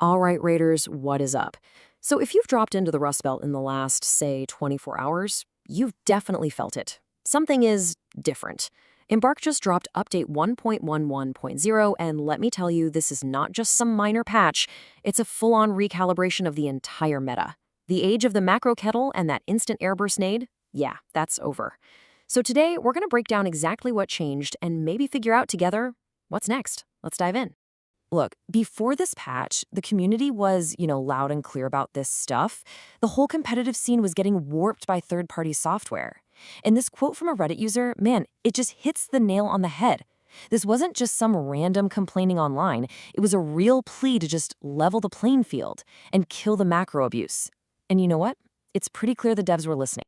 All right, Raiders, what is up? So, if you've dropped into the Rust Belt in the last, say, 24 hours, you've definitely felt it. Something is different. Embark just dropped update 1.11.0, and let me tell you, this is not just some minor patch, it's a full on recalibration of the entire meta. The age of the macro kettle and that instant airburst nade? Yeah, that's over. So, today, we're going to break down exactly what changed and maybe figure out together what's next. Let's dive in. Look, before this patch, the community was, loud and clear about this stuff. The whole competitive scene was getting warped by third-party software. And this quote from a Reddit user, man, it just hits the nail on the head. This wasn't just some random complaining online. It was a real plea to just level the playing field and kill the macro abuse. And you know what? It's pretty clear the devs were listening.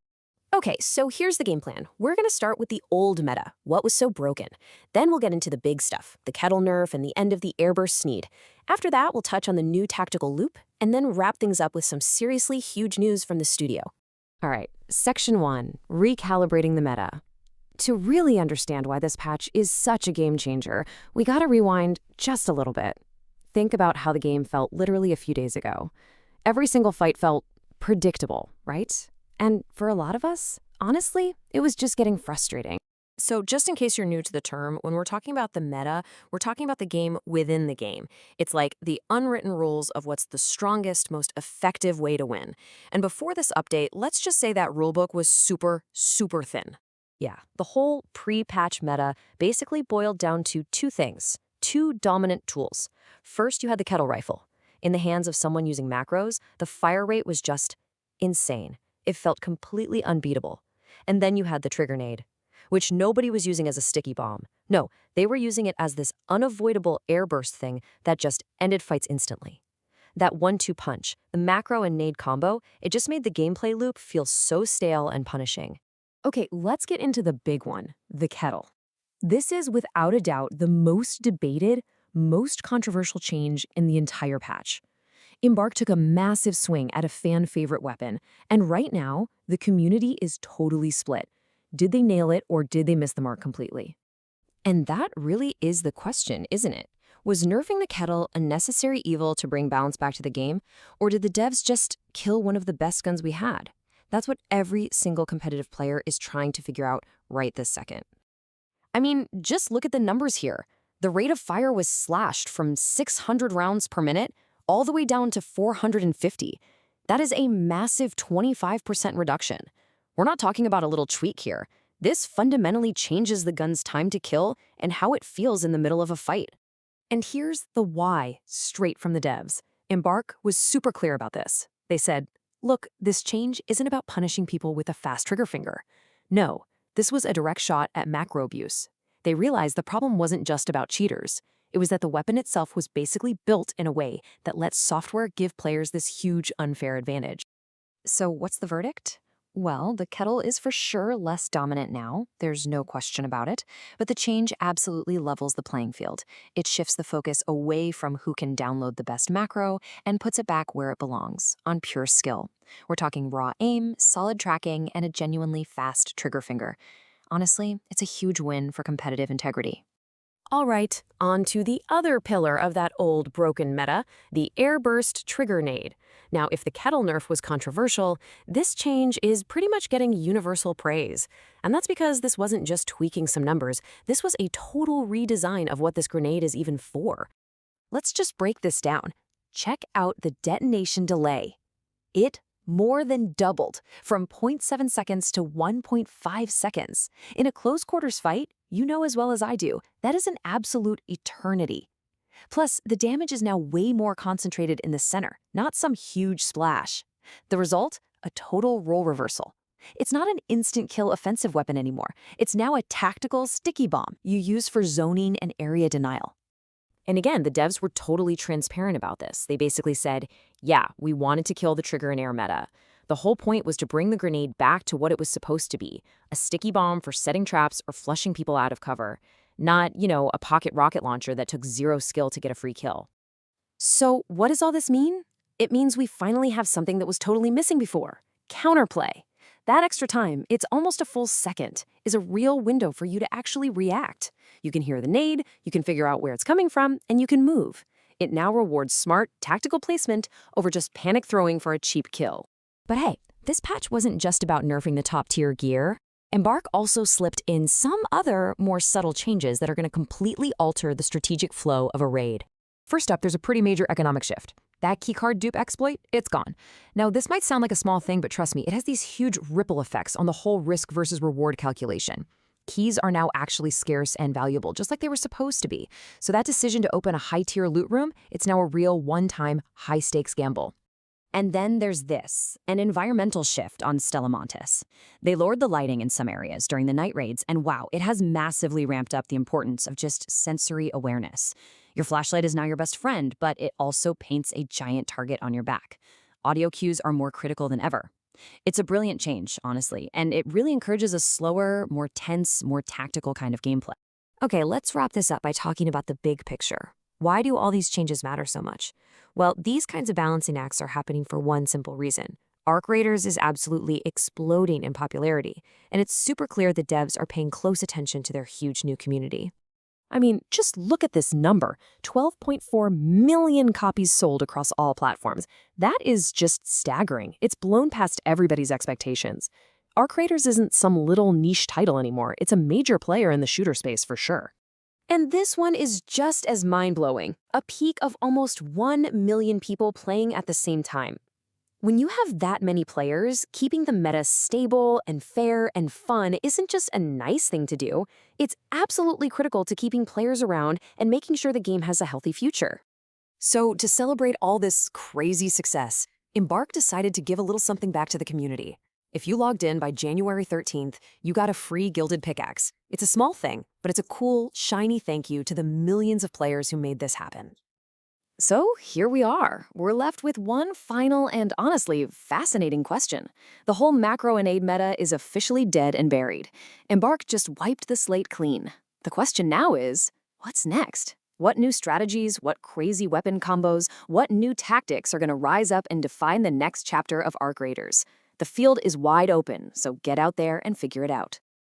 Okay, so here's the game plan. We're going to start with the old meta, what was so broken. Then we'll get into the big stuff, the Kettle nerf and the end of the airburst Nade. After that, we'll touch on the new tactical loop, and then wrap things up with some seriously huge news from the studio. All right, Section 1, Recalibrating the Meta. To really understand why this patch is such a game changer, we gotta rewind just a little bit. Think about how the game felt literally a few days ago. Every single fight felt predictable, right? And for a lot of us, honestly, it was just getting frustrating. So just in case you're new to the term, when we're talking about the meta, we're talking about the game within the game. It's like the unwritten rules of what's the strongest, most effective way to win. And before this update, let's just say that rulebook was super, super thin. Yeah, the whole pre-patch meta basically boiled down to two things, two dominant tools. First, you had the kettle rifle. In the hands of someone using macros, the fire rate was just insane. It felt completely unbeatable. And then you had the trigger nade, which nobody was using as a sticky bomb. No, they were using it as this unavoidable airburst thing that just ended fights instantly. That 1-2 punch, the macro and nade combo, it just made the gameplay loop feel so stale and punishing. Okay, let's get into the big one, the kettle. This is without a doubt the most debated, most controversial change in the entire patch. Embark took a massive swing at a fan-favorite weapon, and right now, the community is totally split. Did they nail it or did they miss the mark completely? And that really is the question, isn't it? Was nerfing the kettle a necessary evil to bring balance back to the game, or did the devs just kill one of the best guns we had? That's what every single competitive player is trying to figure out right this second. I mean, just look at the numbers here. The rate of fire was slashed from 600 rounds per minute all the way down to 450. That is a massive 25% reduction. We're not talking about a little tweak here. This fundamentally changes the gun's time to kill and how it feels in the middle of a fight. And here's the why, straight from the devs. Embark was super clear about this. They said, look, this change isn't about punishing people with a fast trigger finger. No, this was a direct shot at macro abuse. They realized the problem wasn't just about cheaters. It was that the weapon itself was basically built in a way that lets software give players this huge unfair advantage. So what's the verdict? Well, the kettle is for sure less dominant now, there's no question about it, but the change absolutely levels the playing field. It shifts the focus away from who can download the best macro and puts it back where it belongs, on pure skill. We're talking raw aim, solid tracking, and a genuinely fast trigger finger. Honestly, it's a huge win for competitive integrity. All right, on to the other pillar of that old broken meta, the airburst trigger nade. Now, if the kettle nerf was controversial, this change is pretty much getting universal praise. And that's because this wasn't just tweaking some numbers, this was a total redesign of what this grenade is even for. Let's just break this down. Check out the detonation delay. It more than doubled from 0.7 seconds to 1.5 seconds. In a close quarters fight, you know as well as I do, that is an absolute eternity. Plus, the damage is now way more concentrated in the center, not some huge splash. The result? A total role reversal. It's not an instant kill offensive weapon anymore. It's now a tactical sticky bomb you use for zoning and area denial. And again, the devs were totally transparent about this. They basically said, yeah, we wanted to kill the trigger and air meta. The whole point was to bring the grenade back to what it was supposed to be, a sticky bomb for setting traps or flushing people out of cover, not, a pocket rocket launcher that took zero skill to get a free kill. So what does all this mean? It means we finally have something that was totally missing before, counterplay. That extra time, it's almost a full second, is a real window for you to actually react. You can hear the nade, you can figure out where it's coming from, and you can move. It now rewards smart, tactical placement over just panic throwing for a cheap kill. But hey, this patch wasn't just about nerfing the top-tier gear. Embark also slipped in some other, more subtle changes that are going to completely alter the strategic flow of a raid. First up, there's a pretty major economic shift. That keycard dupe exploit, it's gone. Now, this might sound like a small thing, but trust me, it has these huge ripple effects on the whole risk versus reward calculation. Keys are now actually scarce and valuable, just like they were supposed to be. So that decision to open a high-tier loot room, it's now a real one-time, high-stakes gamble. And then there's this, an environmental shift on Stella Montis. They lowered the lighting in some areas during the night raids, and wow, it has massively ramped up the importance of just sensory awareness. Your flashlight is now your best friend, but it also paints a giant target on your back. Audio cues are more critical than ever. It's a brilliant change, honestly, and it really encourages a slower, more tense, more tactical kind of gameplay. Okay, let's wrap this up by talking about the big picture. Why do all these changes matter so much? Well, these kinds of balancing acts are happening for one simple reason. Arc Raiders is absolutely exploding in popularity, and it's super clear the devs are paying close attention to their huge new community. I mean, just look at this number, 12.4 million copies sold across all platforms. That is just staggering. It's blown past everybody's expectations. Arc Raiders isn't some little niche title anymore. It's a major player in the shooter space for sure. And this one is just as mind-blowing, a peak of almost 1 million people playing at the same time. When you have that many players, keeping the meta stable and fair and fun isn't just a nice thing to do, it's absolutely critical to keeping players around and making sure the game has a healthy future. So to celebrate all this crazy success, Embark decided to give a little something back to the community. If you logged in by January 13th, you got a free gilded pickaxe. It's a small thing, but it's a cool, shiny thank you to the millions of players who made this happen. So here we are. We're left with one final and honestly fascinating question. The whole macro and Nade meta is officially dead and buried. Embark just wiped the slate clean. The question now is, what's next? What new strategies, what crazy weapon combos, what new tactics are going to rise up and define the next chapter of Arc Raiders? The field is wide open, so get out there and figure it out.